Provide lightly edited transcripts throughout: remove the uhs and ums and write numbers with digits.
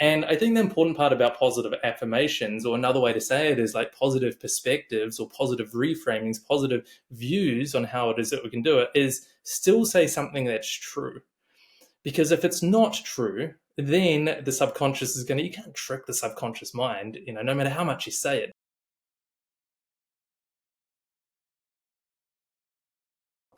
And I think the important part about positive affirmations, or another way to say it, is like positive perspectives or positive reframings, positive views on how it is that we can do it, is still say something that's true. Because if it's not true, then the subconscious is you can't trick the subconscious mind, no matter how much you say it.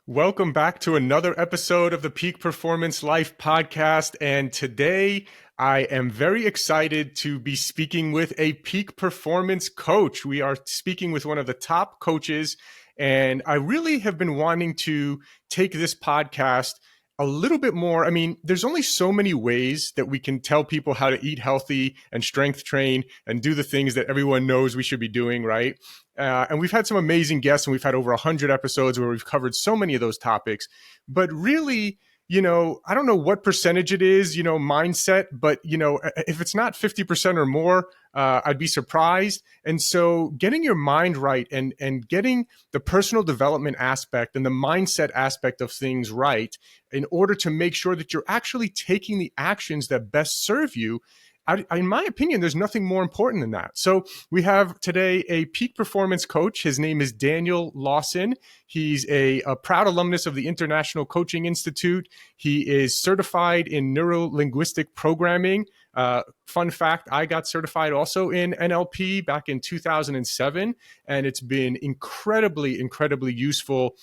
Welcome back to another episode of the Peak Performance Life podcast. And today I am very excited to be speaking with a peak performance coach. We are speaking with one of the top coaches, and I really have been wanting to take this podcast a little bit more. I mean, there's only so many ways that we can tell people how to eat healthy and strength train and do the things that everyone knows we should be doing, right? And we've had some amazing guests, and we've had over 100 episodes where we've covered so many of those topics. But really, I don't know what percentage it is, mindset, but, if it's not 50% or more, I'd be surprised. And so getting your mind right and getting the personal development aspect and the mindset aspect of things right in order to make sure that you're actually taking the actions that best serve you, in my opinion, there's nothing more important than that. So we have today a peak performance coach. His name is Daniel Lawson. He's a proud alumnus of the International Coaching Institute. He is certified in neuro-linguistic programming. Fun fact, I got certified also in NLP back in 2007, and it's been incredibly, incredibly useful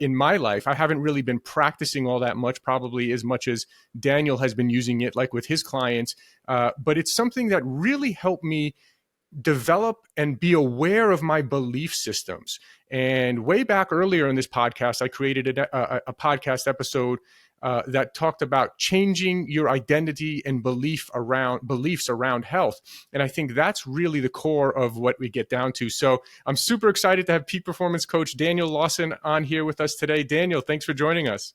in my life. I haven't really been practicing all that much, probably as much as Daniel has been using it, like with his clients. But it's something that really helped me develop and be aware of my belief systems. And way back earlier in this podcast, I created a podcast episode that talked about changing your identity and beliefs around health. And I think that's really the core of what we get down to. So I'm super excited to have peak performance coach Daniel Lawson on here with us today. Daniel, thanks for joining us.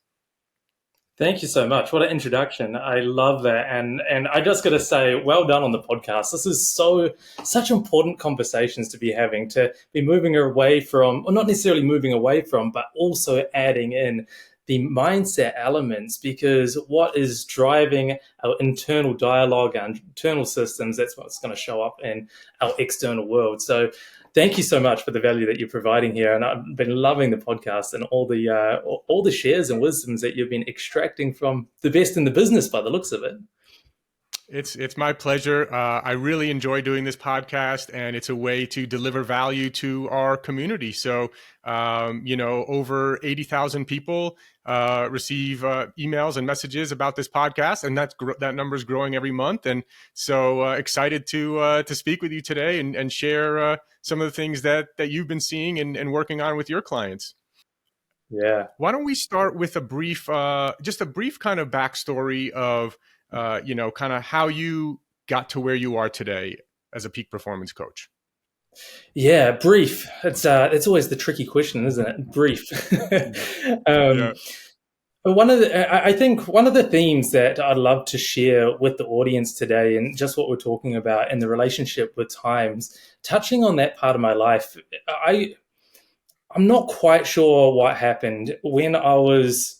Thank you so much. What an introduction. I love that. And I just got to say, well done on the podcast. This is such important conversations to be having, to be moving away from, or not necessarily moving away from, but also adding in the mindset elements, because what is driving our internal dialogue, our internal systems, that's what's going to show up in our external world. So thank you so much for the value that you're providing here. And I've been loving the podcast and all the shares and wisdoms that you've been extracting from the best in the business by the looks of it. It's my pleasure. I really enjoy doing this podcast, and it's a way to deliver value to our community. So, over 80,000 people receive emails and messages about this podcast, and that number is growing every month. And so excited to speak with you today and share some of the things that you've been seeing and working on with your clients. Yeah. Why don't we start with a brief kind of backstory of kind of how you got to where you are today as a peak performance coach? Yeah, brief. It's always the tricky question, isn't it? Brief. Yeah. I think one of the themes that I'd love to share with the audience today, and just what we're talking about in the relationship with times, touching on that part of my life, I'm not quite sure what happened when I was.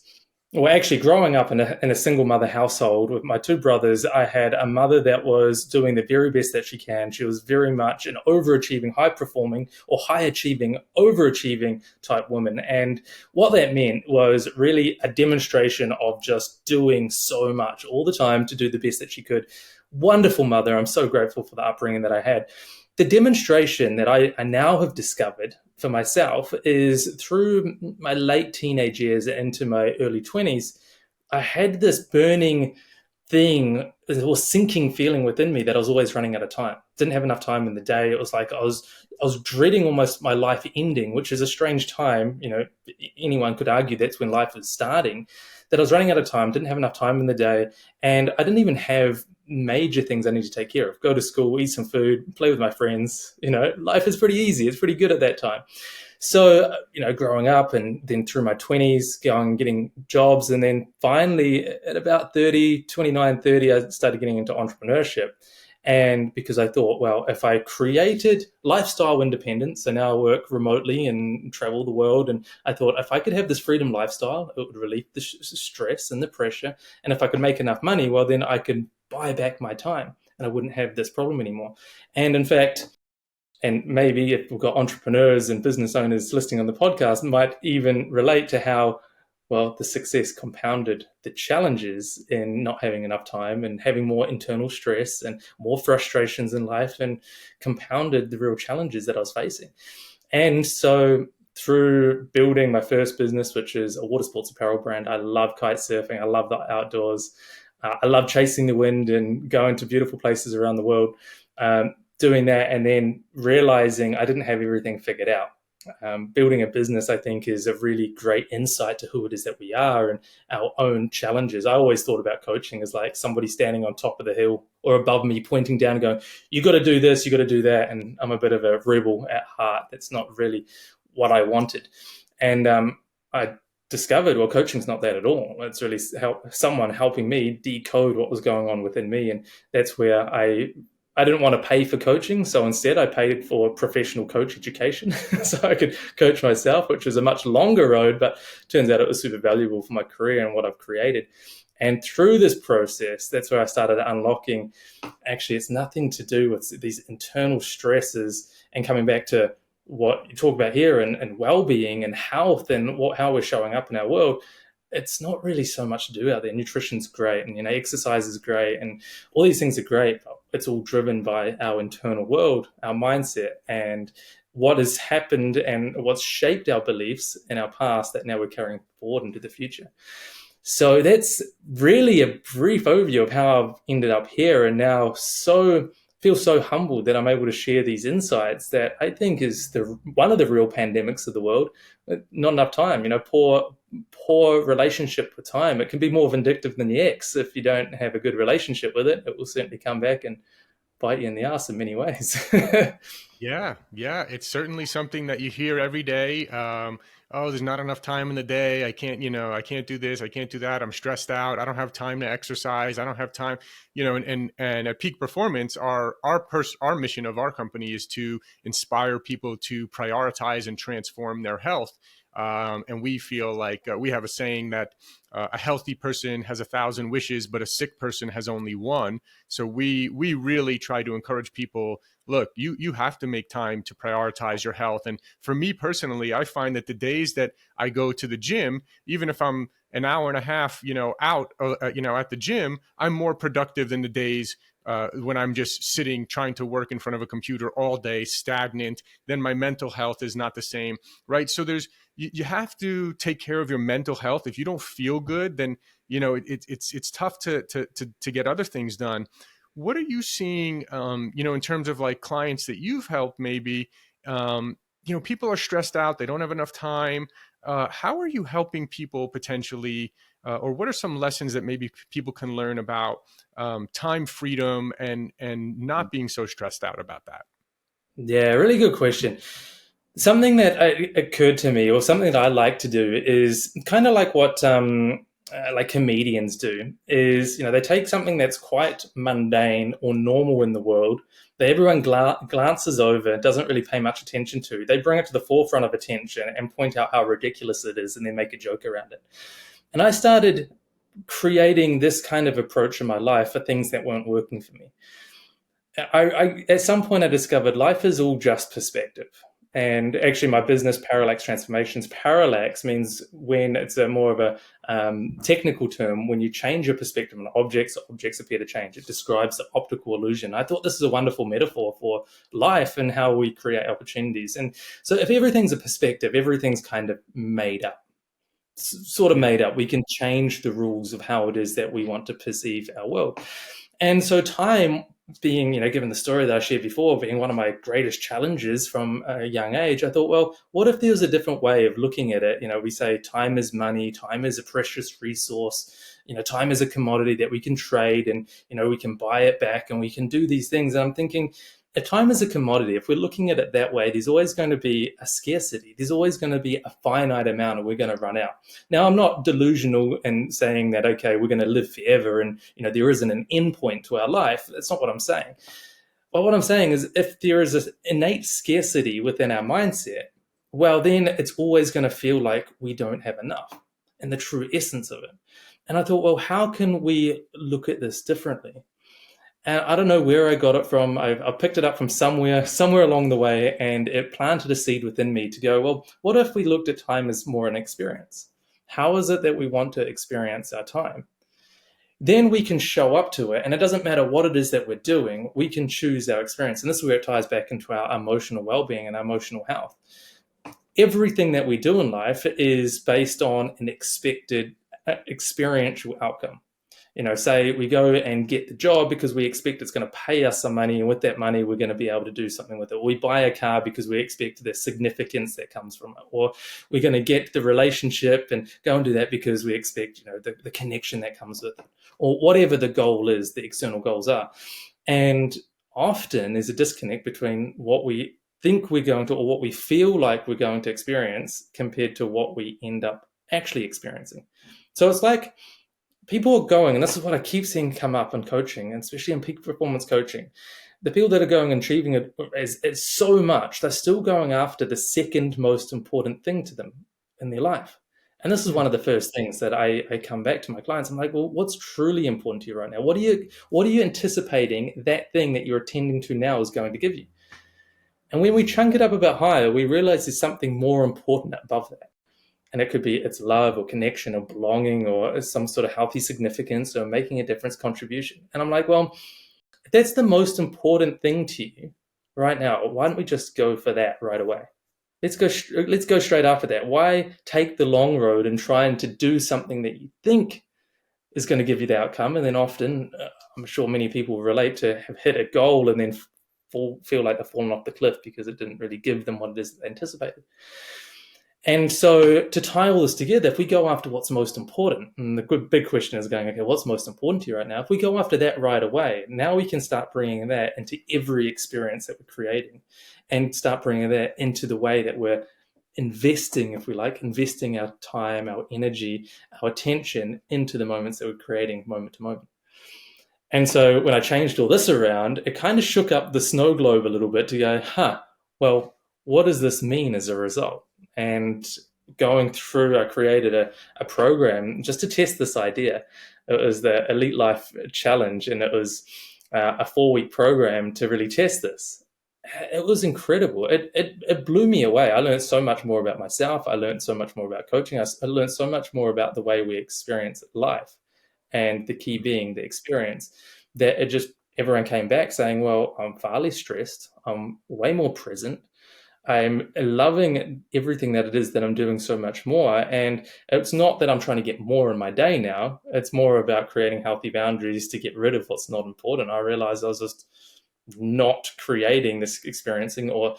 Well, actually, growing up in a single mother household with my two brothers, I had a mother that was doing the very best that she can. She was very much an overachieving, high-performing, or high-achieving, overachieving type woman. And what that meant was really a demonstration of just doing so much all the time to do the best that she could. Wonderful mother. I'm so grateful for the upbringing that I had. The demonstration that I now have discovered for myself is through my late teenage years into my early 20s, I had this burning thing or sinking feeling within me that I was always running out of time. Didn't have enough time in the day. It was like I was dreading almost my life ending, which is a strange time. Anyone could argue that's when life is starting. That I was running out of time, didn't have enough time in the day, and I didn't even have major things I need to take care of. Go to school, eat some food, play with my friends. Life is pretty easy. It's pretty good at that time. So, growing up and then through my 20s, getting jobs. And then finally at about 29, 30, I started getting into entrepreneurship. And because I thought, well, if I created lifestyle independence, so now I work remotely and travel the world. And I thought if I could have this freedom lifestyle, it would relieve the stress and the pressure. And if I could make enough money, well, then I could buy back my time and I wouldn't have this problem anymore. And in fact, and maybe if we've got entrepreneurs and business owners listening on the podcast, might even relate to how, well, the success compounded the challenges in not having enough time and having more internal stress and more frustrations in life, and compounded the real challenges that I was facing. And so through building my first business, which is a water sports apparel brand, I love kite surfing. I love the outdoors. I love chasing the wind and going to beautiful places around the world. Doing that and then realizing I didn't have everything figured out. Building a business, I think, is a really great insight to who it is that we are and our own challenges. I always thought about coaching as like somebody standing on top of the hill or above me, pointing down and going, you got to do this, you got to do that. And I'm a bit of a rebel at heart. That's not really what I wanted. And I discovered, well, coaching's not that at all. It's really someone helping me decode what was going on within me. And that's where I didn't want to pay for coaching, so instead I paid for professional coach education so I could coach myself, which was a much longer road, but turns out it was super valuable for my career and what I've created. And through this process, that's where I started unlocking, actually, it's nothing to do with these internal stresses, and coming back to what you talk about here and well-being and health and how we're showing up in our world. It's not really so much to do out there. Nutrition's great, and exercise is great, and all these things are great. But it's all driven by our internal world, our mindset, and what has happened and what's shaped our beliefs in our past that now we're carrying forward into the future. So that's really a brief overview of how I've ended up here, and now feel so humbled that I'm able to share these insights that I think is one of the real pandemics of the world. Not enough time, poor relationship with time. It can be more vindictive than the ex. If you don't have a good relationship with it, it will certainly come back and bite you in the ass in many ways. Yeah, it's certainly something that you hear every day. Oh, there's not enough time in the day. I can't do this. I can't do that. I'm stressed out. I don't have time to exercise. I don't have time, and at Peak Performance, our mission of our company is to inspire people to prioritize and transform their health. And we feel like we have a saying that a healthy person has 1,000 wishes, but a sick person has only one. So we really try to encourage people, look, you have to make time to prioritize your health. And for me personally, I find that the days that I go to the gym, even if I'm an hour and a half, out, at the gym, I'm more productive than the days when I'm just sitting, trying to work in front of a computer all day, stagnant. Then my mental health is not the same, right? So you have to take care of your mental health. If you don't feel good, then it's tough to get other things done. What are you seeing, in terms of like clients that you've helped? Maybe people are stressed out, they don't have enough time. How are you helping people potentially, or what are some lessons that maybe people can learn about time freedom and not being so stressed out about that? Yeah, really good question. Something that occurred to me, or something that I like to do, is kind of like what like comedians do. Is they take something that's quite mundane or normal in the world that everyone glances over, doesn't really pay much attention to. They bring it to the forefront of attention and point out how ridiculous it is, and then make a joke around it. And I started creating this kind of approach in my life for things that weren't working for me. I at some point I discovered life is all just perspective. And actually, my business, Parallax Transformations, parallax means, when it's a more of a technical term, when you change your perspective on objects appear to change. It describes the optical illusion. I thought this is a wonderful metaphor for life and how we create opportunities. And so if everything's a perspective, everything's kind of made up. Sort of made up. We can change the rules of how it is that we want to perceive our world. And so time being, given the story that I shared before, being one of my greatest challenges from a young age, I thought, well, what if there was a different way of looking at it? We say time is money, time is a precious resource, time is a commodity that we can trade, and, we can buy it back and we can do these things. And I'm thinking, if time is a commodity, if we're looking at it that way, there's always going to be a scarcity. There's always going to be a finite amount, and we're going to run out. Now, I'm not delusional in saying that, okay, we're going to live forever and, there isn't an end point to our life. That's not what I'm saying. But what I'm saying is, if there is an innate scarcity within our mindset, well, then it's always going to feel like we don't have enough, and the true essence of it. And I thought, well, how can we look at this differently? And I don't know where I got it from. I picked it up from somewhere along the way, and it planted a seed within me to go, well, what if we looked at time as more an experience? How is it that we want to experience our time? Then we can show up to it, and it doesn't matter what it is that we're doing, we can choose our experience. And this is where it ties back into our emotional well-being and our emotional health. Everything that we do in life is based on an expected experiential outcome. Say we go and get the job because we expect it's going to pay us some money, and with that money, we're going to be able to do something with it. Or we buy a car because we expect the significance that comes from it. Or we're going to get the relationship and go and do that because we expect, the connection that comes with it. Or whatever the goal is, the external goals are. And often there's a disconnect between what we think we're going to, or what we feel like we're going to experience, compared to what we end up actually experiencing. So it's like people are going, and this is what I keep seeing come up in coaching, and especially in peak performance coaching, the people that are going and achieving it is so much, they're still going after the second most important thing to them in their life. And this is one of the first things that I come back to my clients. I'm like, well, what's truly important to you right now? What are you anticipating that thing that you're attending to now is going to give you? And when we chunk it up a bit higher, we realize there's something more important above that. And it could be it's love or connection or belonging or some sort of healthy significance or making a difference, contribution. And I'm like, well, if that's the most important thing to you right now, why don't we just go for that right away? Let's go straight after that. Why take the long road and trying to do something that you think is going to give you the outcome? And then often, I'm sure many people relate to have hit a goal and then feel like they've fallen off the cliff because it didn't really give them what it is that they anticipated. And so to tie all this together, if we go after what's most important, and the big question is going, okay, what's most important to you right now? If we go after that right away, now we can start bringing that into every experience that we're creating, and start bringing that into the way that we're investing, if we like, investing our time, our energy, our attention into the moments that we're creating moment to moment. And so when I changed all this around, it kind of shook up the snow globe a little bit to go, well, what does this mean as a result? And going through, I created a program just to test this idea. It was the Elite Life Challenge, and it was a 4-week program to really test this. It was incredible. It blew me away. I learned so much more about myself. I learned so much more about coaching. I learned so much more about the way we experience life, and the key being the experience, that everyone came back saying, well, I'm far less stressed. I'm way more present. I'm loving everything that it is that I'm doing so much more. And it's not that I'm trying to get more in my day now. It's more about creating healthy boundaries to get rid of what's not important. I realized I was just not creating this experiencing, or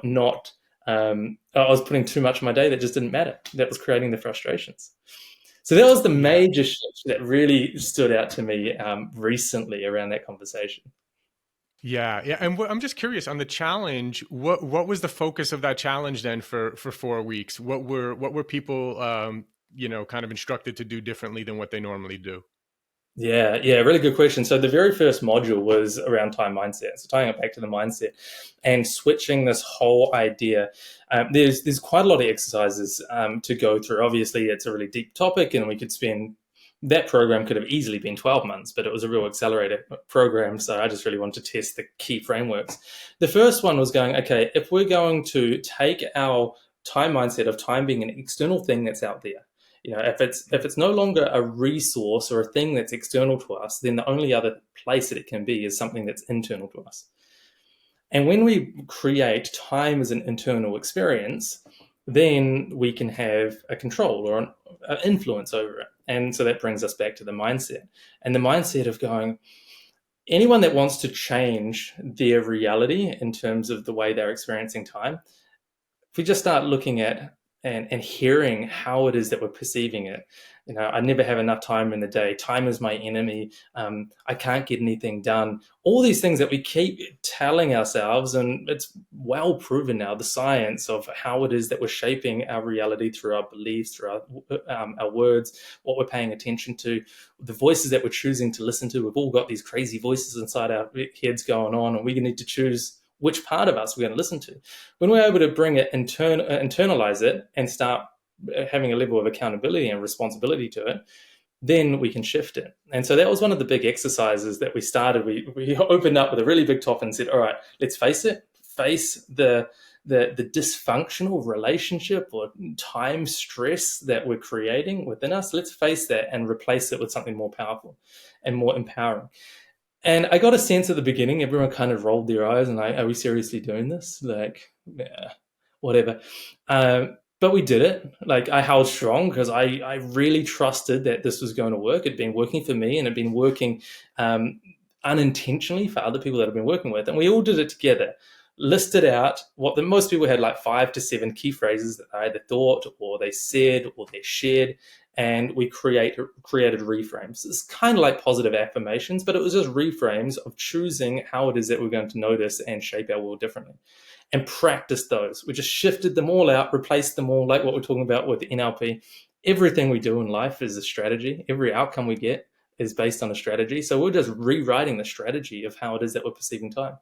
not, I was putting too much in my day that just didn't matter. That was creating the frustrations. So that was the major shift that really stood out to me recently around that conversation. Yeah. And I'm just curious on the challenge. What was the focus of that challenge then for 4 weeks? What were people kind of instructed to do differently than what they normally do? Yeah, really good question. So the very first module was around time mindset. So tying it back to the mindset and switching this whole idea. There's quite a lot of exercises to go through. Obviously, it's a really deep topic, and we could spend, that program could have easily been 12 months, but it was a real accelerated program. So I just really wanted to test the key frameworks. The first one was going, okay, if we're going to take our time mindset of time being an external thing that's out there, if it's no longer a resource or a thing that's external to us, then the only other place that it can be is something that's internal to us. And when we create time as an internal experience, then we can have a control or an influence over it. And so that brings us back to the mindset. And the mindset of going, anyone that wants to change their reality in terms of the way they're experiencing time, if we just start looking at and hearing how it is that we're perceiving it, I never have enough time in the day. Time is my enemy. I can't get anything done. All these things that we keep telling ourselves, and it's well proven now, the science of how it is that we're shaping our reality through our beliefs, through our words, what we're paying attention to, the voices that we're choosing to listen to. We've all got these crazy voices inside our heads going on, and we need to choose which part of us we're going to listen to. When we're able to bring it, internalize it, and start having a level of accountability and responsibility to it, then we can shift it. And so that was one of the big exercises that we started. We opened up with a really big top and said, all right, let's face it, face the dysfunctional relationship or time stress that we're creating within us. Let's face that and replace it with something more powerful and more empowering. And I got a sense at the beginning, everyone kind of rolled their eyes and like, are we seriously doing this? Like, yeah, whatever. But we did it. Like I held strong because I really trusted that this was going to work. It'd been working for me and it'd been working unintentionally for other people that I've been working with. And we all did it together. Listed out what the most people had like 5 to 7 key phrases that they either thought or they said or they shared, and we created reframes. It's kind of like positive affirmations, but it was just reframes of choosing how it is that we're going to notice and shape our world differently, and practice those. We just shifted them all out, replaced them all, like what we're talking about with the NLP. Everything we do in life is a strategy. Every outcome we get is based on a strategy. So we're just rewriting the strategy of how it is that we're perceiving time.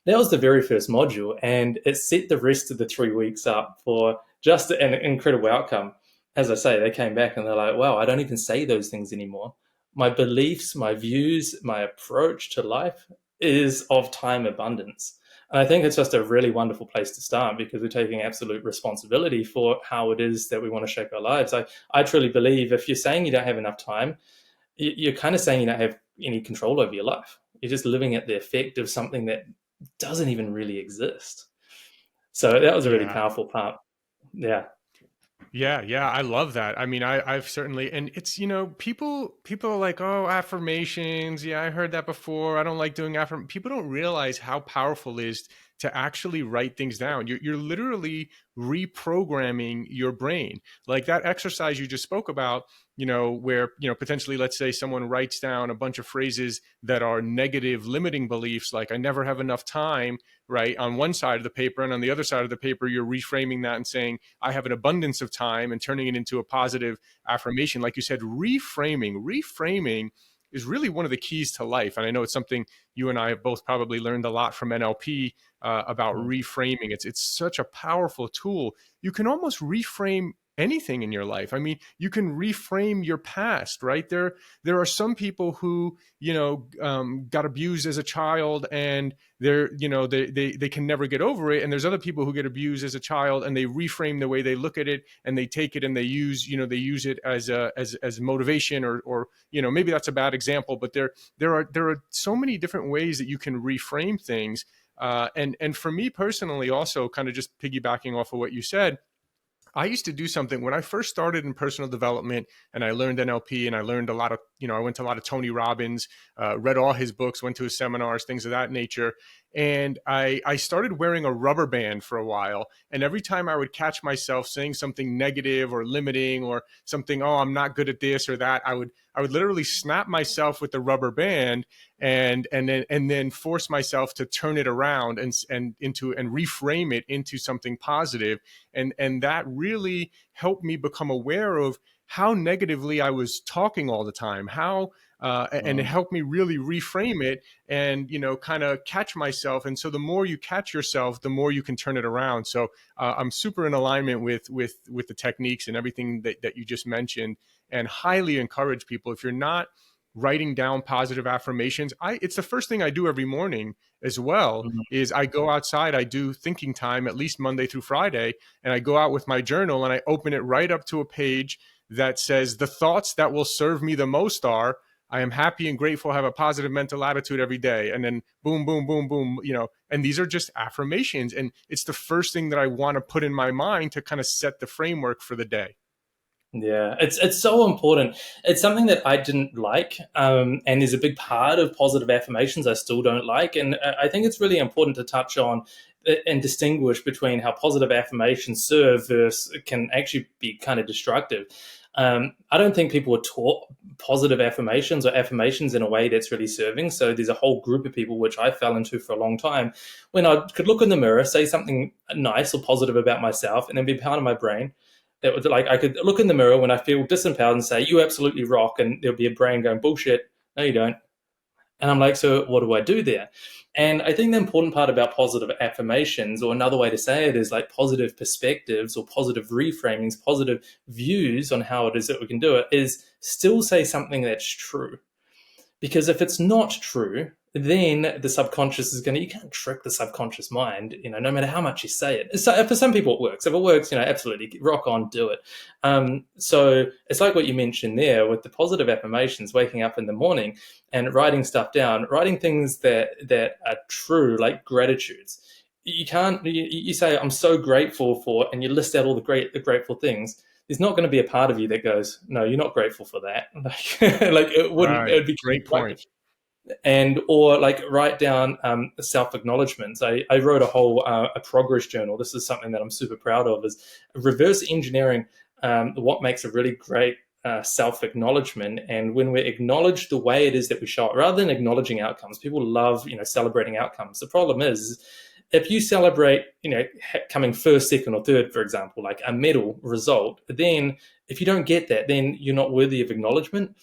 That was the very first module, and it set the rest of the 3 weeks up for just an incredible outcome. As I say, they came back and they're like, wow, I don't even say those things anymore. My beliefs, my views, my approach to life is of time abundance. And I think it's just a really wonderful place to start because we're taking absolute responsibility for how it is that we want to shape our lives. I truly believe if you're saying you don't have enough time, you're kind of saying you don't have any control over your life. You're just living at the effect of something that doesn't even really exist. So that was a really Yeah. powerful part. Yeah. Yeah, I love that. I mean, I've certainly, and it's, people are like, oh, affirmations. Yeah, I heard that before. I don't like doing affirm. People don't realize how powerful it is to actually write things down. You're literally reprogramming your brain. Like that exercise you just spoke about, where, potentially, let's say someone writes down a bunch of phrases that are negative limiting beliefs, like I never have enough time, right? On one side of the paper, and on the other side of the paper, you're reframing that and saying, I have an abundance of time, and turning it into a positive affirmation. Like you said, reframing is really one of the keys to life. And I know it's something you and I have both probably learned a lot from NLP about reframing. It's such a powerful tool. You can almost reframe anything in your life. I mean, you can reframe your past, right? There are some people who, got abused as a child and they can never get over it. And there's other people who get abused as a child and they reframe the way they look at it, and they take it and they use it as motivation, or maybe that's a bad example, but there are so many different ways that you can reframe things. And for me personally, also kind of just piggybacking off of what you said, I used to do something when I first started in personal development, and I learned NLP, and I learned a lot of, I went to a lot of Tony Robbins, read all his books, went to his seminars, things of that nature. And I started wearing a rubber band for a while. And every time I would catch myself saying something negative or limiting or something, oh, I'm not good at this or that, I would literally snap myself with the rubber band and then force myself to turn it around and reframe it into something positive. And that really helped me become aware of how negatively I was talking all the time, and it helped me really reframe it and, kind of catch myself. And so the more you catch yourself, the more you can turn it around. So I'm super in alignment with the techniques and everything that you just mentioned, and highly encourage people, if you're not writing down positive affirmations, it's the first thing I do every morning as well. Mhm. Is I go outside, I do thinking time at least Monday through Friday, and I go out with my journal and I open it right up to a page that says the thoughts that will serve me the most are, I am happy and grateful, have a positive mental attitude every day. And then boom, boom, boom, boom, and these are just affirmations. And it's the first thing that I want to put in my mind to kind of set the framework for the day. Yeah, it's so important. It's something that I didn't like, and is a big part of positive affirmations. I still don't like, and I think it's really important to touch on and distinguish between how positive affirmations serve versus can actually be kind of destructive. I don't think people were taught positive affirmations or affirmations in a way that's really serving. So there's a whole group of people, which I fell into for a long time, when I could look in the mirror, say something nice or positive about myself, and then be part of my brain that would, like, I could look in the mirror when I feel disempowered and say, you absolutely rock. And there'll be a brain going, bullshit. No, you don't. And I'm like, so what do I do there? And I think the important part about positive affirmations, or another way to say it, is like positive perspectives or positive reframings, positive views on how it is that we can do it, is still say something that's true. Because if it's not true, then the subconscious is going to, you can't trick the subconscious mind, no matter how much you say it. So for some people it works. If it works, absolutely rock on, do it. So it's like what you mentioned there with the positive affirmations, waking up in the morning and writing stuff down, writing things that are true, like gratitudes. You can't, you say, I'm so grateful for, and you list out all the grateful things. There's not going to be a part of you that goes, no, you're not grateful for that. Like it wouldn't, it Right. would be Great counterproductive. point. And or like write down self acknowledgements. I wrote a whole a progress journal. This is something that I'm super proud of. Is reverse engineering what makes a really great self acknowledgement. And when we acknowledge the way it is that we show it, rather than acknowledging outcomes, people love celebrating outcomes. The problem is, if you celebrate, coming first, second, or third, for example, like a medal result, then if you don't get that, then you're not worthy of acknowledgement.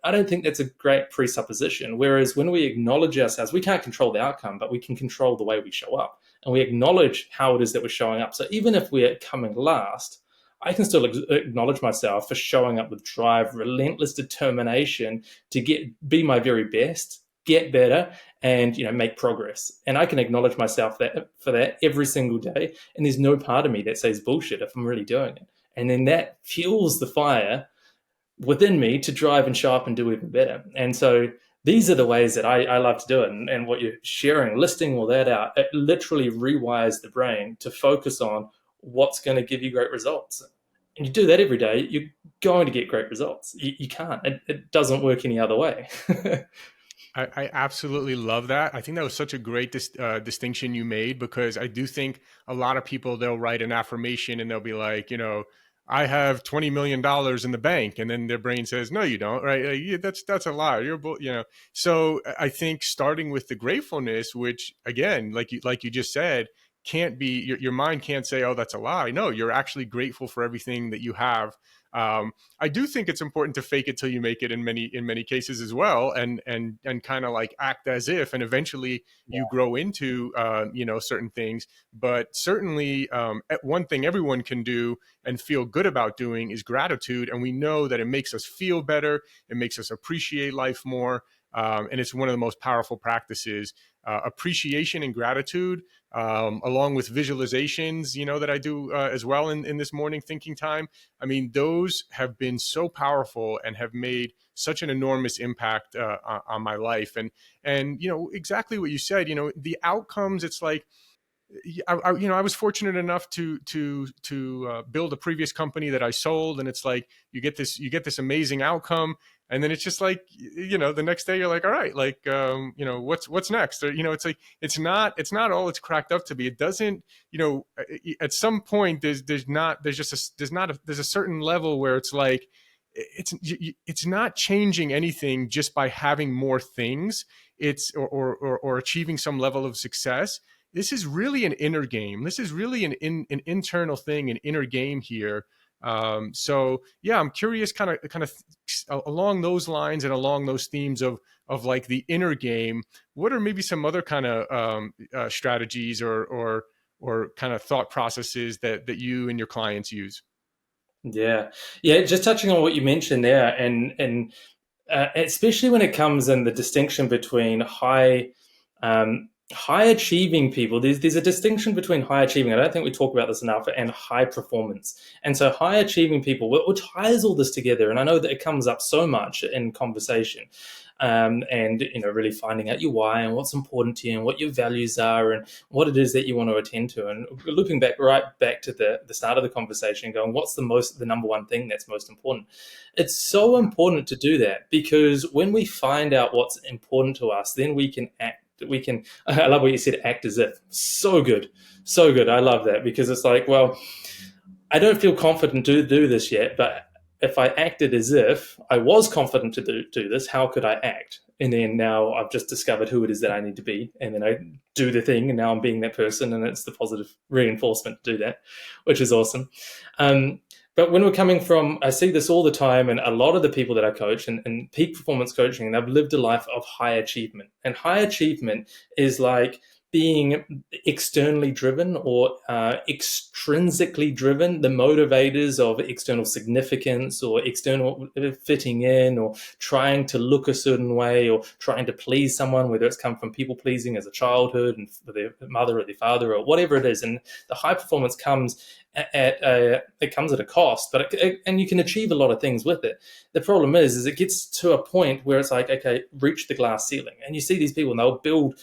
I don't think that's a great presupposition. Whereas when we acknowledge ourselves, we can't control the outcome, but we can control the way we show up. And we acknowledge how it is that we're showing up. So even if we're coming last, I can still acknowledge myself for showing up with drive, relentless determination to be my very best, get better, and make progress. And I can acknowledge myself for that every single day. And there's no part of me that says bullshit if I'm really doing it. And then that fuels the fire within me to drive and show up and do even better. And so these are the ways that I love to do it. And what you're sharing, listing all that out, it literally rewires the brain to focus on what's going to give you great results. And you do that every day, you're going to get great results. You can't. It doesn't work any other way. I absolutely love that. I think that was such a great distinction you made, because I do think a lot of people, they'll write an affirmation and they'll be like, I have $20 million in the bank, and then their brain says, no, you don't, right? Like, yeah, that's a lie. So I think starting with the gratefulness, which again, like you just said, can't be your mind can't say, oh, that's a lie. No, you're actually grateful for everything that you have. I do think it's important to fake it till you make it in many cases as well, and kind of like act as if, and eventually you grow into certain things. But certainly, one thing everyone can do and feel good about doing is gratitude, and we know that it makes us feel better, it makes us appreciate life more, and it's one of the most powerful practices. Appreciation and gratitude, along with visualizations, that I do as well in this morning thinking time. I mean, those have been so powerful and have made such an enormous impact on my life. And exactly what you said. The outcomes. It's like, I was fortunate enough to build a previous company that I sold, and it's like you get this amazing outcome, and then it's just like, the next day you're like, all right, like, what's next? Or, it's like it's not all it's cracked up to be. It doesn't, at some point there's a certain level where it's like it's not changing anything just by having more things. It's or achieving some level of success. This is really an inner game. This is really an internal thing, an inner game here. So yeah, I'm curious, kind of along those lines and along those themes of like the inner game. What are maybe some other kind of strategies or kind of thought processes that you and your clients use? Yeah. Yeah. Just touching on what you mentioned there, and especially when it comes in the distinction between high achieving people. There's a distinction between high achieving. I don't think we talk about this enough, and high performance. And so high achieving people, what ties all this together, and I know that it comes up so much in conversation, and really finding out your why and what's important to you and what your values are and what it is that you want to attend to, and looping right back to the start of the conversation, going, what's the number one thing that's most important. It's so important to do that, because when we find out what's important to us, then we can act. I love what you said, act as if. So good. So good. I love that, because it's like, well, I don't feel confident to do this yet, but if I acted as if I was confident to do this, how could I act? And then now I've just discovered who it is that I need to be. And then I do the thing, and now I'm being that person. And it's the positive reinforcement to do that, which is awesome. Um, But when we're coming from, I see this all the time, and a lot of the people that I coach and peak performance coaching, they've lived a life of high achievement. And high achievement is like being externally driven or extrinsically driven, the motivators of external significance or external fitting in or trying to look a certain way or trying to please someone, whether it's come from people pleasing as a childhood and for their mother or their father or whatever it is. And the high performance comes it comes at a cost, but and you can achieve a lot of things with it. The problem is it gets to a point where it's like, okay, reach the glass ceiling, and you see these people and they'll build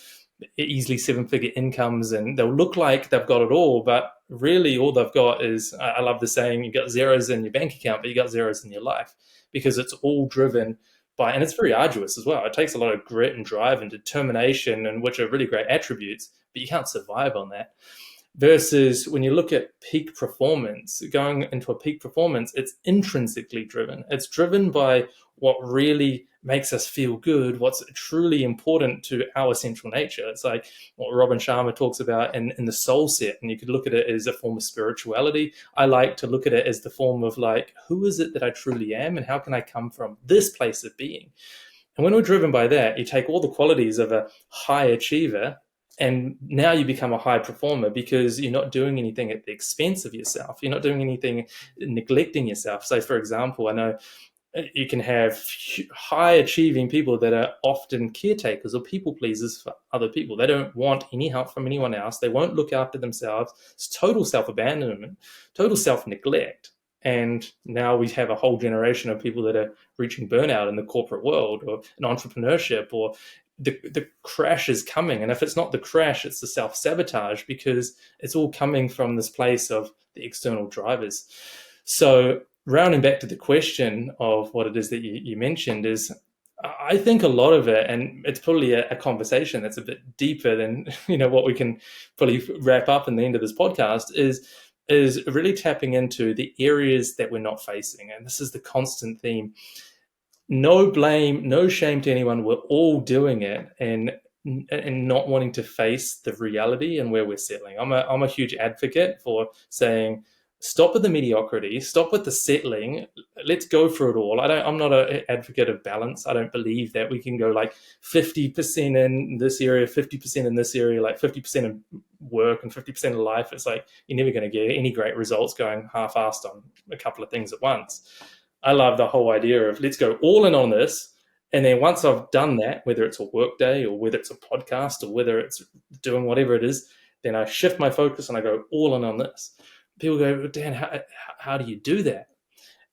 easily seven-figure incomes and they'll look like they've got it all, but really all they've got is, I love the saying, you got zeros in your bank account, but you got zeros in your life, because it's all driven by, and it's very arduous as well. It takes a lot of grit and drive and determination, and which are really great attributes, but you can't survive on that. Versus when you look at peak performance, going into a peak performance, it's intrinsically driven. It's driven by what really makes us feel good, what's truly important to our essential nature. It's like what Robin Sharma talks about in the soul set, and you could look at it as a form of spirituality. I like to look at it as the form of like, who is it that I truly am, and how can I come from this place of being? And when we're driven by that, you take all the qualities of a high achiever, and now you become a high performer because you're not doing anything at the expense of yourself. You're not doing anything neglecting yourself. So, for example, I know you can have high achieving people that are often caretakers or people pleasers for other people. They don't want any help from anyone else. They won't look after themselves. It's total self-abandonment, total self-neglect. And now we have a whole generation of people that are reaching burnout in the corporate world or in entrepreneurship, or the crash is coming. And if it's not the crash, it's the self-sabotage, because it's all coming from this place of the external drivers. So rounding back to the question of what it is that you mentioned is, I think a lot of it, and it's probably a conversation that's a bit deeper than what we can probably wrap up in the end of this podcast, is really tapping into the areas that we're not facing. And this is the constant theme. No blame, no shame to anyone. We're all doing it, and not wanting to face the reality and where we're settling. I'm a huge advocate for saying, stop with the mediocrity, stop with the settling. Let's go through it all. I'm not an advocate of balance. I don't believe that we can go like 50% in this area, 50% in this area, like 50% in work and 50% of life. It's like you're never going to get any great results going half-assed on a couple of things at once. I love the whole idea of let's go all in on this. And then once I've done that, whether it's a work day or whether it's a podcast or whether it's doing whatever it is, then I shift my focus and I go all in on this. People go, Dan, how do you do that?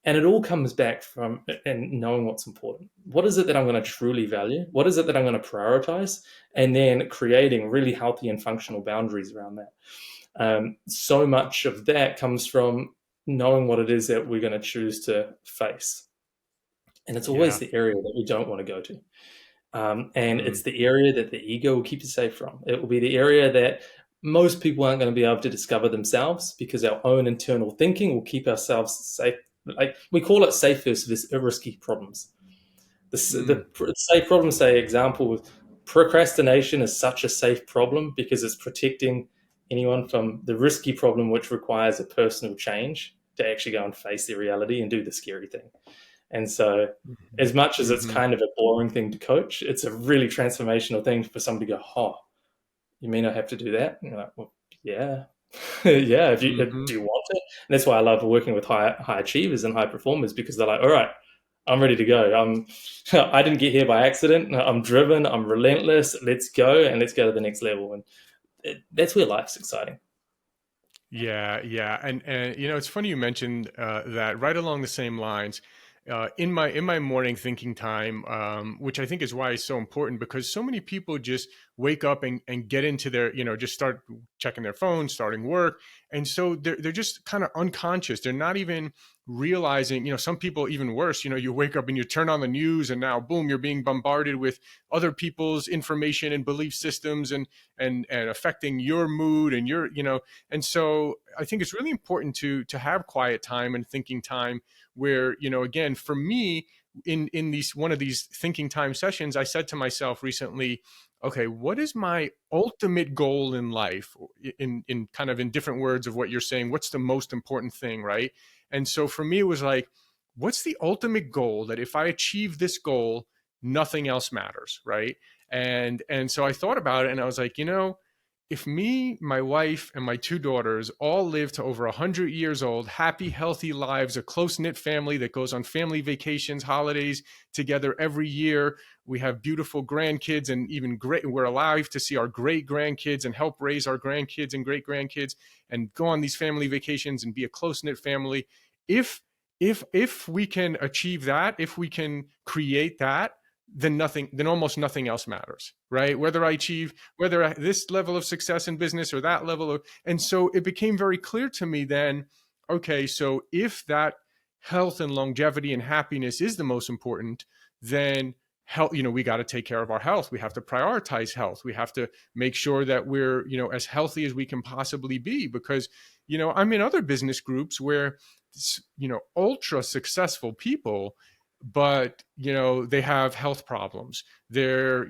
And it all comes back from and knowing what's important. What is it that I'm going to truly value? What is it that I'm going to prioritize? And then creating really healthy and functional boundaries around that. So much of that comes from knowing what it is that we're going to choose to face. And it's always the area that we don't want to go to. And it's the area that the ego will keep you safe from. It will be the area that most people aren't going to be able to discover themselves, because our own internal thinking will keep ourselves safe. Like we call it safe versus risky problems. The safe problem, say, example with procrastination is such a safe problem because it's protecting anyone from the risky problem, which requires a personal change to actually go and face the reality and do the scary thing. And so as much as it's kind of a boring thing to coach, it's a really transformational thing for somebody to go, oh, you mean I have to do that? And you're like, well, yeah. Yeah, if you do you want it? And that's why I love working with high achievers and high performers, because they're like, all right, I'm ready to go. I didn't get here by accident. I'm driven. I'm relentless. Let's go, and let's go to the next level. And that's where life's exciting. Yeah. And it's funny you mentioned that. Right along the same lines, in my morning thinking time, which I think is why it's so important, because so many people just wake up and get into their, just start checking their phone, starting work. And so they're just kind of unconscious. They're not even realizing, some people even worse, you wake up and you turn on the news and now boom, you're being bombarded with other people's information and belief systems and affecting your mood and your, and so I think it's really important to have quiet time and thinking time where, again, for me, in one of these thinking time sessions, I said to myself recently, okay, what is my ultimate goal in life? In kind of in different words of what you're saying, what's the most important thing, right? And so for me, it was like, what's the ultimate goal that if I achieve this goal, nothing else matters, right? And so I thought about it, and I was like, if me, my wife, and my two daughters all live to over 100 years old, happy, healthy lives, a close-knit family that goes on family vacations, holidays together every year, we have beautiful grandkids, and even great, we're alive to see our great grandkids and help raise our grandkids and great grandkids and go on these family vacations and be a close-knit family. If we can achieve that, if we can create that, then almost nothing else matters, right? Whether this level of success in business or that level of, and so it became very clear to me then, okay, so if that health and longevity and happiness is the most important, then health, we got to take care of our health. We have to prioritize health. We have to make sure that we're, as healthy as we can possibly be, because, I'm in other business groups where, ultra successful people, but they have health problems. They're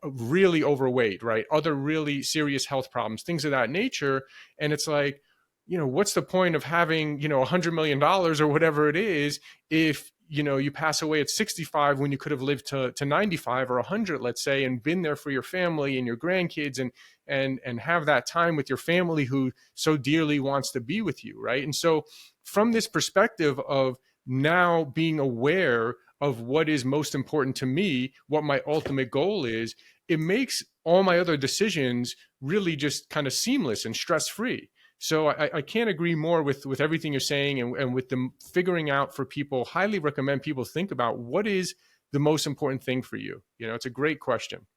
really overweight, right? Other really serious health problems, things of that nature. And it's like, what's the point of having $100 million or whatever it is if you pass away at 65 when you could have lived to 95 or 100, let's say, and been there for your family and your grandkids, and have that time with your family who so dearly wants to be with you, right? And so from this perspective of now being aware of what is most important to me, what my ultimate goal is, it makes all my other decisions really just kind of seamless and stress-free. So I can't agree more with everything you're saying, and with them figuring out for people, highly recommend people think about what is the most important thing for you. It's a great question.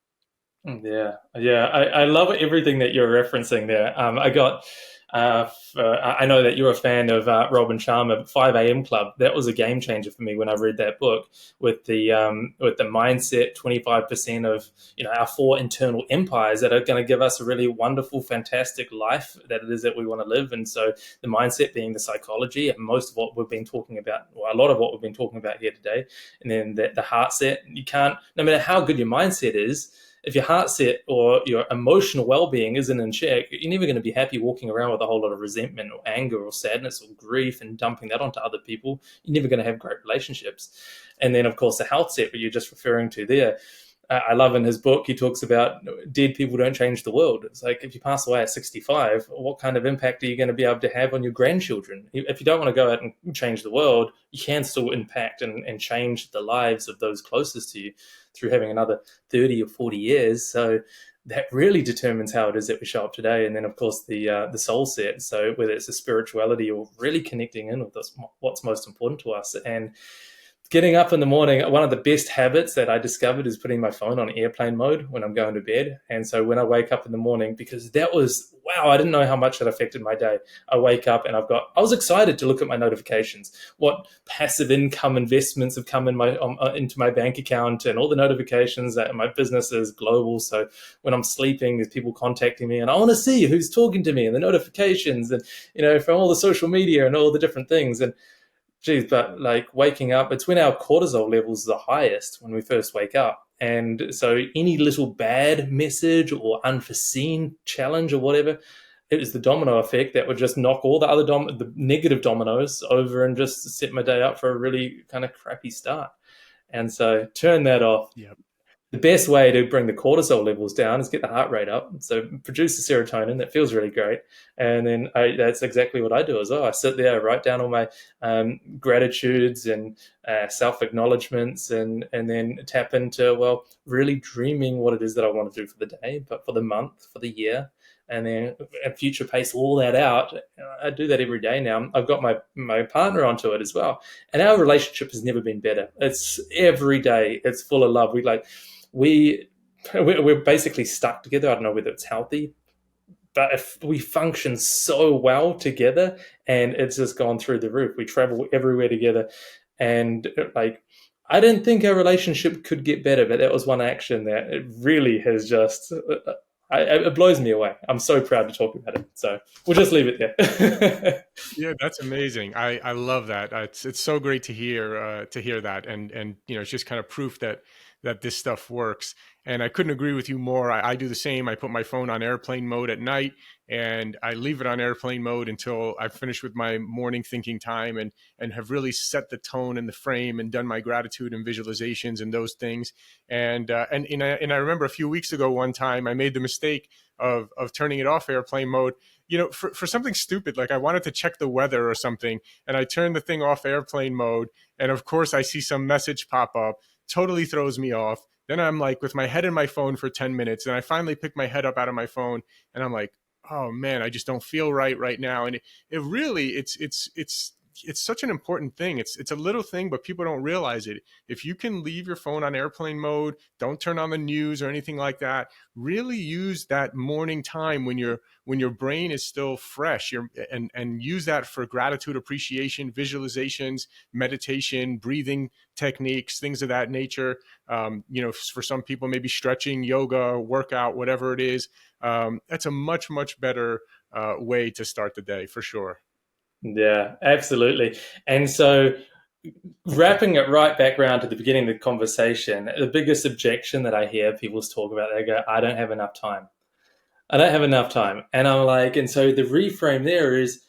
Yeah, yeah, I love everything that you're referencing there. I know that you're a fan of Robin Sharma, 5 a.m. Club. That was a game changer for me when I read that book with the mindset, 25% of our 4 internal empires that are going to give us a really wonderful, fantastic life that it is that we want to live. And so the mindset being the psychology, and most of what we've been talking about, or a lot of what we've been talking about here today, and then the heart set. You can't, no matter how good your mindset is, if your heart set or your emotional well-being isn't in check, you're never going to be happy walking around with a whole lot of resentment or anger or sadness or grief and dumping that onto other people. You're never going to have great relationships. And then, of course, the health set, what you're just referring to there. I love in his book, he talks about dead people don't change the world. It's like, if you pass away at 65, what kind of impact are you going to be able to have on your grandchildren? If you don't want to go out and change the world, you can still impact and change the lives of those closest to you through having another 30 or 40 years. So that really determines how it is that we show up today. And then, of course, the soul set. So whether it's a spirituality or really connecting in with what's most important to us. And getting up in the morning, one of the best habits that I discovered is putting my phone on airplane mode when I'm going to bed. And so when I wake up in the morning, because that was, wow, I didn't know how much that affected my day. I wake up and I was excited to look at my notifications, what passive income investments have come into my bank account, and all the notifications that my business is global. So when I'm sleeping, there's people contacting me and I want to see who's talking to me, and the notifications, and, from all the social media and all the different things. And geez, but like waking up, it's when our cortisol levels are the highest when we first wake up. And so any little bad message or unforeseen challenge or whatever, it was the domino effect that would just knock all the other the negative dominoes over and just set my day up for a really kind of crappy start. And so turn that off. Yep. The best way to bring the cortisol levels down is get the heart rate up. So produce the serotonin. That feels really great. And then that's exactly what I do as well. I sit there, I write down all my gratitudes and self-acknowledgements, and then tap into, well, really dreaming what it is that I want to do for the day, but for the month, for the year, and then future pace all that out. I do that every day now. I've got my partner onto it as well. And our relationship has never been better. It's every day. It's full of love. We're basically stuck together. I don't know whether it's healthy, but if we function so well together, and it's just gone through the roof. We travel everywhere together, and I didn't think our relationship could get better, but that was one action that it really has just. It blows me away. I'm so proud to talk about it. So we'll just leave it there. Yeah, that's amazing. I love that. It's so great to hear that, and it's just kind of proof that this stuff works. And I couldn't agree with you more. I do the same. I put my phone on airplane mode at night, and I leave it on airplane mode until I've finished with my morning thinking time, and have really set the tone and the frame and done my gratitude and visualizations and those things. And I remember a few weeks ago, one time I made the mistake of turning it off airplane mode, for something stupid. Like I wanted to check the weather or something, and I turned the thing off airplane mode, and of course I see some message pop up, totally throws me off. Then I'm like with my head in my phone for 10 minutes, and I finally pick my head up out of my phone, and I'm like, oh man, I just don't feel right now. And it really, it's such an important thing. It's a little thing, but people don't realize it. If you can leave your phone on airplane mode, don't turn on the news or anything like that, really use that morning time when your brain is still fresh, and use that for gratitude, appreciation, visualizations, meditation, breathing techniques, things of that nature. For some people, maybe stretching, yoga, workout, whatever it is. That's a much better way to start the day, for sure. Yeah, absolutely. And so, wrapping it right back around to the beginning of the conversation, the biggest objection that I hear people talk about, they go, I don't have enough time. I don't have enough time. And I'm like, and so the reframe there is,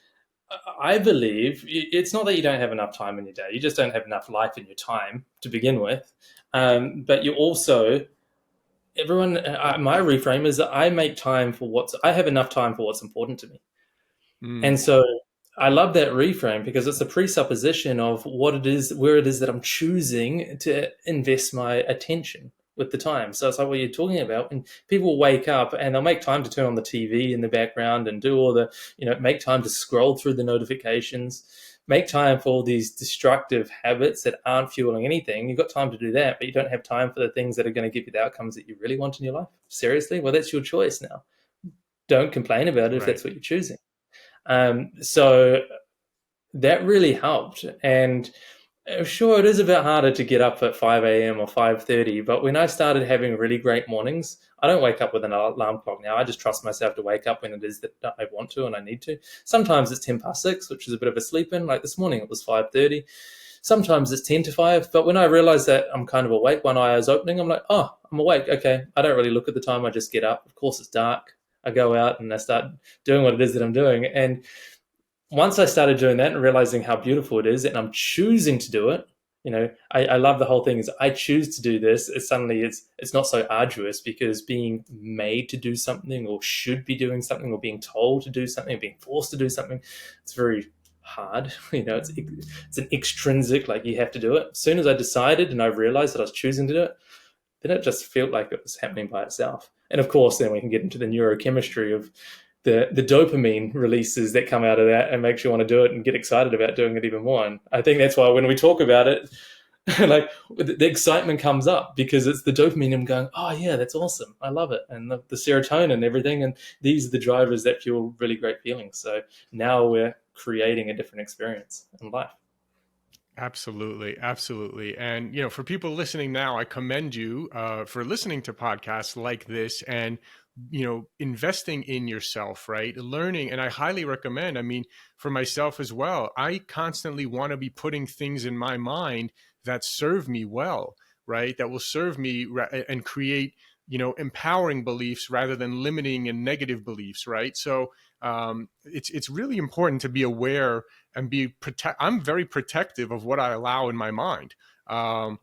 I believe it's not that you don't have enough time in your day. You just don't have enough life in your time to begin with. But you also, my reframe is that I have enough time for what's important to me. And Mm, so I love that reframe because it's a presupposition of what it is, where it is that I'm choosing to invest my attention with the time. So it's like what you're talking about. And people wake up and they'll make time to turn on the TV in the background and do all the, make time to scroll through the notifications, make time for all these destructive habits that aren't fueling anything. You've got time to do that, but you don't have time for the things that are going to give you the outcomes that you really want in your life. Seriously? Well, that's your choice now. Don't complain about it if right. that's what you're choosing. So that really helped. And sure, it is a bit harder to get up at 5 a.m. or 5:30, but when I started having really great mornings, I don't wake up with an alarm clock now. I just trust myself to wake up when it is that I want to and I need to. Sometimes it's 10 past 6, which is a bit of a sleep in. Like this morning, it was 5:30. Sometimes it's 10 to 5, but when I realize that I'm kind of awake, one eye is opening, I'm like, oh, I'm awake. Okay. I don't really look at the time. I just get up. Of course, it's dark. I go out and I start doing what it is that I'm doing. And once I started doing that and realizing how beautiful it is, and I'm choosing to do it, I love the whole thing is I choose to do this. It's not so arduous because being made to do something or should be doing something or being told to do something, or being forced to do something, it's very hard. It's an extrinsic, like you have to do it. As soon as I decided and I realized that I was choosing to do it, then it just felt like it was happening by itself. And of course, then we can get into the neurochemistry of the dopamine releases that come out of that and makes you want to do it and get excited about doing it even more. And I think that's why when we talk about it, like the excitement comes up because it's the dopamine and going, oh yeah, that's awesome. I love it. And the serotonin and everything. And these are the drivers that fuel really great feelings. So now we're creating a different experience in life. Absolutely, absolutely. And for people listening now, I commend you for listening to podcasts like this, and investing in yourself, right? Learning, and I highly recommend. I mean, for myself as well, I constantly want to be putting things in my mind that serve me well, right? That will serve me and create empowering beliefs rather than limiting and negative beliefs, right? So it's really important to be aware and I'm very protective of what I allow in my mind. I'm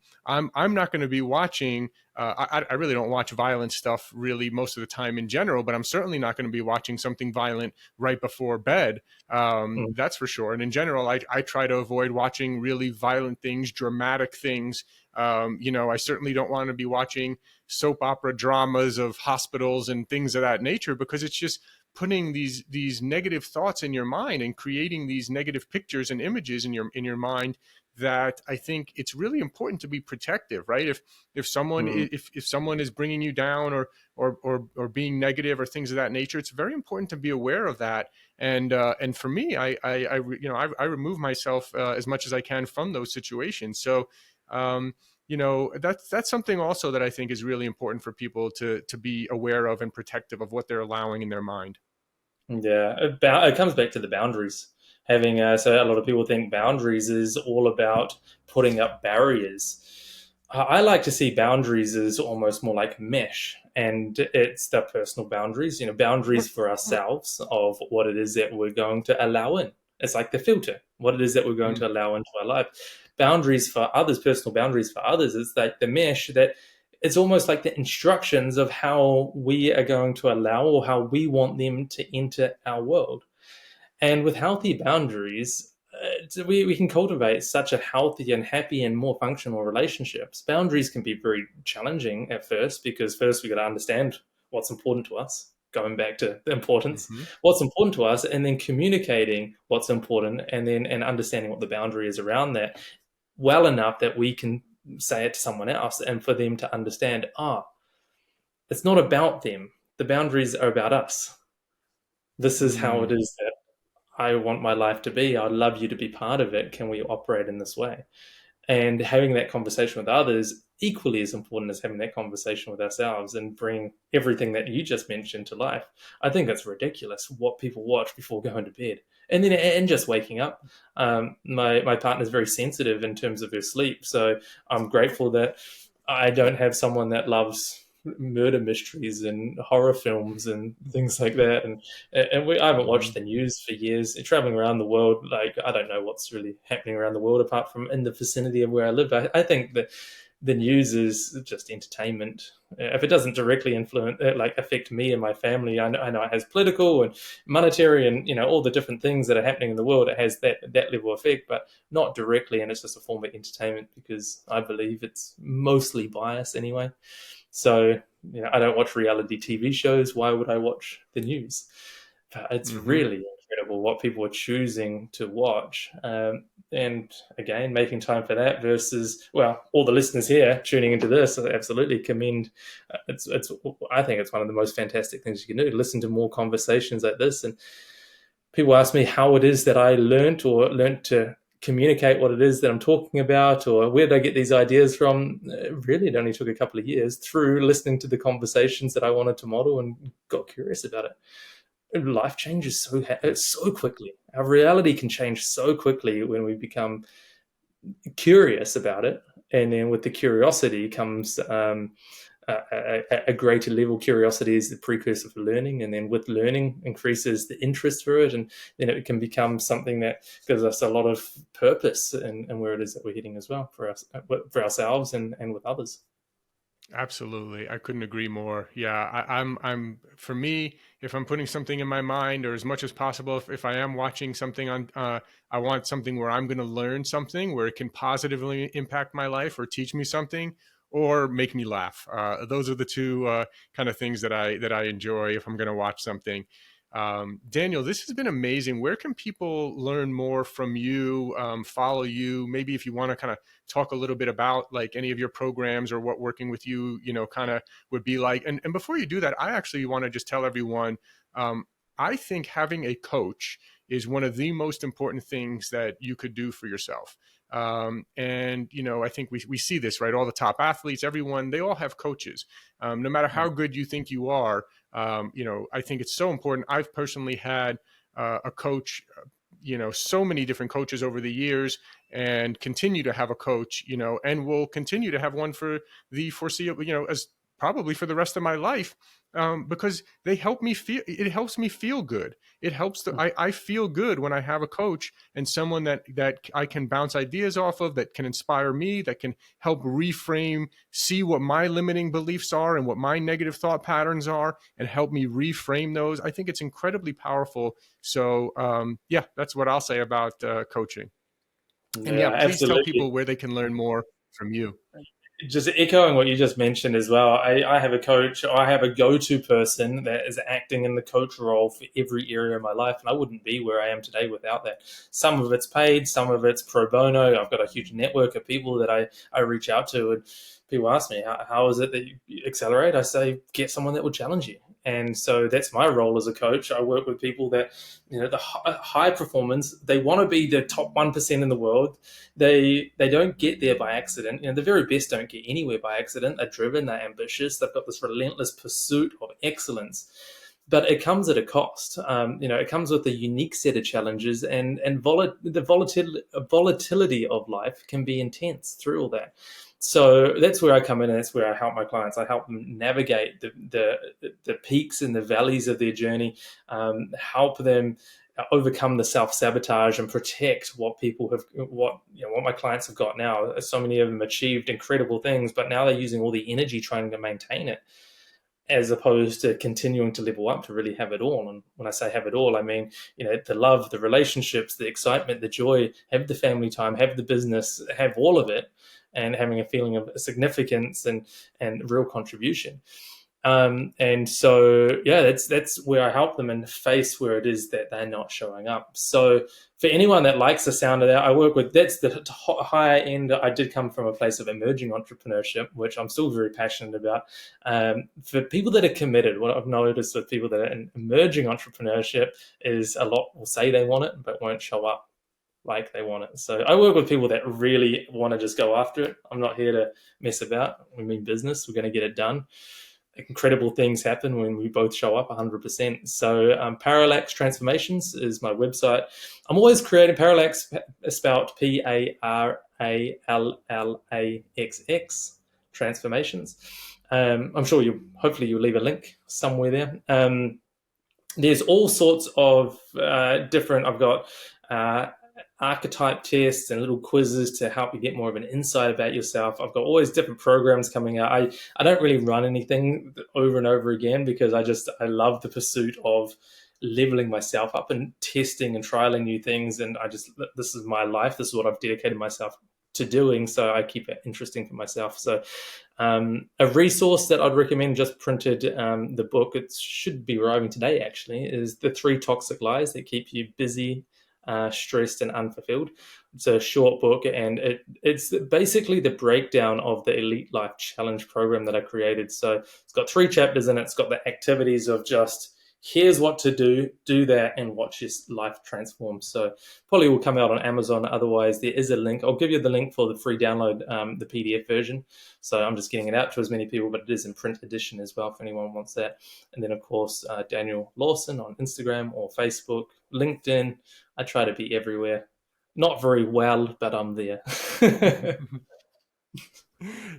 not going to be watching. I really don't watch violent stuff really most of the time in general, but I'm certainly not going to be watching something violent right before bed. Mm. That's for sure. And in general, I try to avoid watching really violent things, dramatic things. I certainly don't want to be watching soap opera dramas of hospitals and things of that nature, because it's just putting these negative thoughts in your mind and creating these negative pictures and images in your mind, that I think it's really important to be protective, right? If someone Mm. if someone is bringing you down, or being negative or things of that nature, it's very important to be aware of that. And for me, I remove myself as much as I can from those situations. So that's something also that I think is really important for people to be aware of and protective of what they're allowing in their mind. Yeah, it comes back to the boundaries. So a lot of people think boundaries is all about putting up barriers. I like to see boundaries as almost more like mesh, and it's the personal boundaries, boundaries for ourselves of what it is that we're going to allow in. It's like the filter, what it is that we're going to Mm, allow into our life. Boundaries for others, personal boundaries for others, is like the mesh that it's almost like the instructions of how we are going to allow or how we want them to enter our world. And with healthy boundaries, we can cultivate such a healthy and happy and more functional relationships. Boundaries can be very challenging at first because first we got to understand what's important to us. Going back to the importance, mhm, what's important to us, and then communicating what's important, and understanding what the boundary is around that well enough that we can say it to someone else, and for them to understand, it's not about them. The boundaries are about us. This is how it mm, is that I want my life to be. I'd love you to be part of it. Can we operate in this way? And having that conversation with others equally as important as having that conversation with ourselves and bring everything that you just mentioned to life. I think it's ridiculous what people watch before going to bed, and just waking up. My partner's very sensitive in terms of her sleep, so I'm grateful that I don't have someone that loves murder mysteries and horror films and things like that. I haven't watched mhm. the news for years. Traveling around the world, like I don't know what's really happening around the world apart from in the vicinity of where I live. I think that the news is just entertainment. If it doesn't directly influence, like affect me and my family, I know it has political and monetary and all the different things that are happening in the world. It has that level of effect, but not directly, and it's just a form of entertainment because I believe it's mostly biased anyway. So, I don't watch reality TV shows. Why would I watch the news? But it's Mhm. really incredible what people are choosing to watch. And again, making time for that versus, well, all the listeners here tuning into this, I absolutely commend. I think it's one of the most fantastic things you can do. Listen to more conversations like this, and people ask me how it is that I learned to communicate what it is that I'm talking about, or where did I get these ideas from. Really, it only took a couple of years through listening to the conversations that I wanted to model and got curious about it. Life changes so quickly. Our reality can change so quickly when we become curious about it, and then with the curiosity comes a greater level. Curiosity is the precursor for learning, and then with learning increases the interest for it, and then it can become something that gives us a lot of purpose and where it is that we're heading as well for us, for ourselves, and with others. Absolutely. I couldn't agree more. Yeah, for me, if I'm putting something in my mind or as much as possible, if I am watching something on, I want something where I'm going to learn something where it can positively impact my life or teach me something or make me laugh. Those are the two kind of things that I enjoy if I'm going to watch something. Daniel, this has been amazing. Where can people learn more from you, follow you? Maybe if you want to kind of talk a little bit about like any of your programs or what working with you, kind of would be like. And before you do that, I actually want to just tell everyone, um, I think having a coach is one of the most important things that you could do for yourself. And I think we see this, right? All the top athletes, everyone, they all have coaches. No matter how good you think you are, I think it's so important. I've personally had a coach, so many different coaches over the years and continue to have a coach, and will continue to have one for the foreseeable, as probably for the rest of my life, because it helps me feel good. It helps I feel good when I have a coach and someone that I can bounce ideas off of, that can inspire me, that can help reframe, see what my limiting beliefs are and what my negative thought patterns are, and help me reframe those. I think it's incredibly powerful. So, yeah, that's what I'll say about coaching. And Yeah, yeah, please tell absolutely. people where they can learn more from you. Just echoing what you just mentioned as well, I have a coach, or I have a go-to person that is acting in the coach role for every area of my life, and I wouldn't be where I am today without that. Some of it's paid, some of it's pro bono. I've got a huge network of people that I reach out to, and people ask me, how is it that you accelerate? I say, get someone that will challenge you. And so that's my role as a coach. I work with people that, the high performance, they want to be the top 1% in the world. They don't get there by accident. The very best don't get anywhere by accident. They're driven, they're ambitious, they've got this relentless pursuit of excellence. But it comes at a cost. It comes with a unique set of challenges, and the volatility of life can be intense through all that. So that's where I come in, and that's where I help my clients. I help them navigate the peaks and the valleys of their journey, help them overcome the self-sabotage and protect what people have, what my clients have got now. So many of them achieved incredible things, but now they're using all the energy trying to maintain it, as opposed to continuing to level up to really have it all. And when I say have it all, I mean, the love, the relationships, the excitement, the joy, have the family time, have the business, have all of it, and having a feeling of significance and real contribution. And so, that's where I help them and face where it is that they're not showing up. So for anyone that likes the sound of that, I work with, that's the higher end. I did come from a place of emerging entrepreneurship, which I'm still very passionate about. For people that are committed, what I've noticed with people that are in emerging entrepreneurship is a lot will say they want it, but won't show up like they want it. So I work with people that really want to just go after it. I'm not here to mess about. We mean business. We're going to get it done. Incredible things happen when we both show up 100%. So Parallax Transformations is my website. I'm always creating. Parallax spelled Parallax Transformations. I'm sure hopefully you'll leave a link somewhere there. There's all sorts of different, I've got archetype tests and little quizzes to help you get more of an insight about yourself. I've got always different programs coming out. I don't really run anything over and over again because I love the pursuit of leveling myself up and testing and trialing new things. And this is my life. This is what I've dedicated myself to doing. So I keep it interesting for myself. So a resource that I'd recommend, just printed the book, it should be arriving today actually, is The 3 Toxic Lies That Keep You Busy, Stressed and Unfulfilled. It's a short book, and it's basically the breakdown of the Elite Life Challenge program that I created. So it's got 3 chapters in it. It's got the activities of just here's what to do that, and watch your life transform. So probably will come out on Amazon. Otherwise, there is a link. I'll give you the link for the free download, the PDF version. So I'm just getting it out to as many people, but it is in print edition as well if anyone wants that. And then, of course, Daniel Lawson on Instagram or Facebook, LinkedIn. I try to be everywhere. Not very well, but I'm there.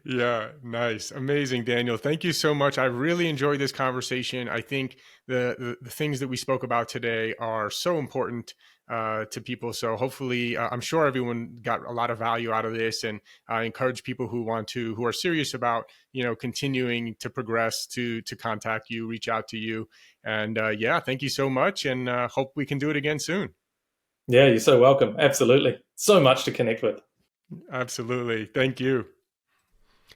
Yeah, nice. Amazing, Daniel. Thank you so much. I really enjoyed this conversation. I think the things that we spoke about today are so important to people. So hopefully, I'm sure everyone got a lot of value out of this, and I encourage people who are serious about, continuing to progress to contact you, reach out to you. And thank you so much, and hope we can do it again soon. Yeah, you're so welcome. Absolutely. So much to connect with. Absolutely. Thank you.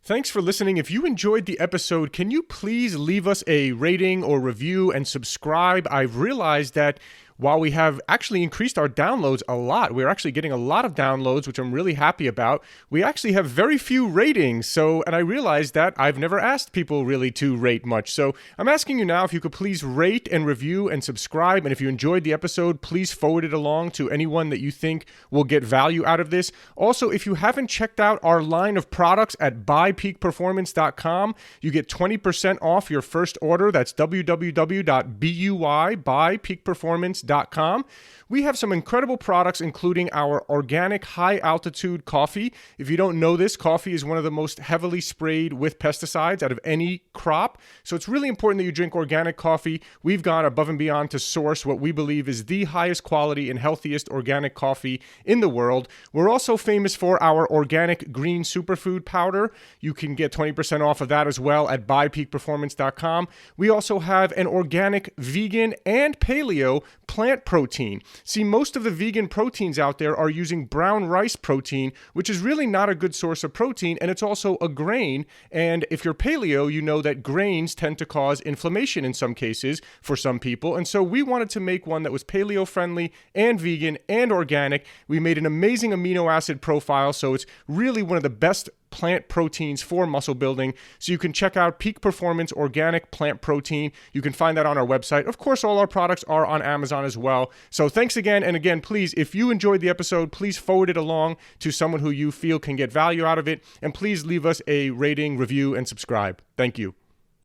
Thanks for listening. If you enjoyed the episode, can you please leave us a rating or review and subscribe? I've realized that while we have actually increased our downloads a lot, we're actually getting a lot of downloads, which I'm really happy about. We actually have very few ratings. And I realized that I've never asked people really to rate much. So I'm asking you now if you could please rate and review and subscribe. And if you enjoyed the episode, please forward it along to anyone that you think will get value out of this. Also, if you haven't checked out our line of products at buypeakperformance.com, you get 20% off your first order. That's www.buypeakperformance.com. We have some incredible products, including our organic high-altitude coffee. If you don't know this, coffee is one of the most heavily sprayed with pesticides out of any crop. So it's really important that you drink organic coffee. We've gone above and beyond to source what we believe is the highest quality and healthiest organic coffee in the world. We're also famous for our organic green superfood powder. You can get 20% off of that as well at buypeakperformance.com. We also have an organic vegan and paleo plant protein. See, most of the vegan proteins out there are using brown rice protein, which is really not a good source of protein, and it's also a grain. And if you're paleo, you know that grains tend to cause inflammation in some cases for some people. And so we wanted to make one that was paleo friendly and vegan and organic. We made an amazing amino acid profile, so it's really one of the best plant proteins for muscle building. So you can check out Peak Performance Organic Plant Protein. You can find that on our website. Of course, all our products are on Amazon as well. So thanks again. And again, please, if you enjoyed the episode, please forward it along to someone who you feel can get value out of it. And please leave us a rating, review, and subscribe. Thank you.